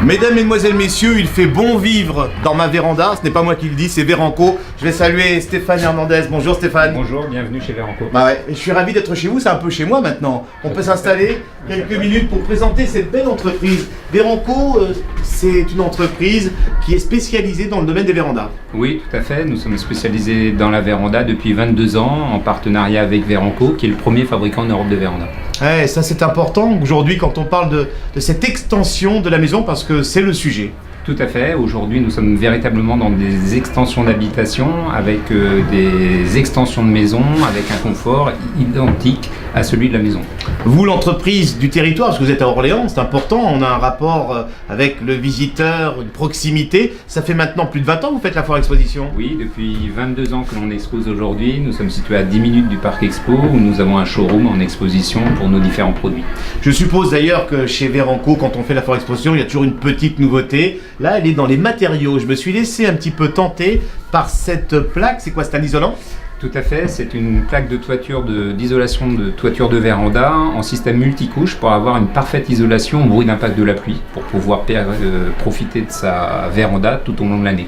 Mesdames, Mesdemoiselles, Messieurs, il fait bon vivre dans ma véranda. Ce n'est pas moi qui le dis, c'est Véranco. Je vais saluer Stéphane Hernandez. Bonjour Stéphane. Bonjour, bienvenue chez Véranco. Bah ouais, je suis ravi d'être chez vous, c'est un peu chez moi maintenant. On peut s'installer quelques minutes pour présenter cette belle entreprise. Véranco, c'est une entreprise qui est spécialisée dans le domaine des vérandas. Oui, tout à fait. Nous sommes spécialisés dans la véranda depuis 22 ans en partenariat avec Véranco, qui est le premier fabricant en Europe de véranda. Ouais, ça c'est important aujourd'hui quand on parle de cette extension de la maison parce que c'est le sujet. Tout à fait. Aujourd'hui, nous sommes véritablement dans des extensions d'habitation avec des extensions de maison avec un confort identique à celui de la maison. Vous, l'entreprise du territoire, parce que vous êtes à Orléans, c'est important, on a un rapport avec le visiteur, une proximité. Ça fait maintenant plus de 20 ans que vous faites la foire exposition. Oui, depuis 22 ans que l'on expose aujourd'hui. Nous sommes situés à 10 minutes du parc Expo où nous avons un showroom en exposition pour nos différents produits. Je suppose d'ailleurs que chez Véranco, quand on fait la foire exposition, il y a toujours une petite nouveauté. Là, elle est dans les matériaux. Je me suis laissé un petit peu tenter par cette plaque. C'est quoi, c'est un isolant ? Tout à fait, c'est une plaque de toiture d'isolation de toiture de véranda en système multicouche pour avoir une parfaite isolation au bruit d'impact de la pluie pour pouvoir profiter de sa véranda tout au long de l'année.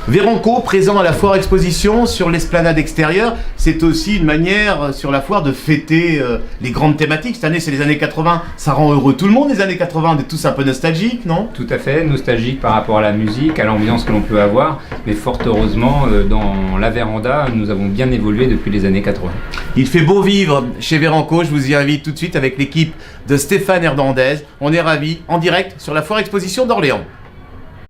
Véranco, présent à la foire exposition sur l'esplanade extérieure, c'est aussi une manière sur la foire de fêter les grandes thématiques. Cette année, c'est les années 80, ça rend heureux tout le monde les années 80, on est tous un peu nostalgiques, non ? Tout à fait, nostalgique par rapport à la musique, à l'ambiance que l'on peut avoir, mais fort heureusement, dans la véranda, nous avons bien évolué depuis les années 80. Il fait beau vivre chez Véranco, je vous y invite tout de suite avec l'équipe de Stéphane Hernandez. On est ravis, en direct sur la foire exposition d'Orléans.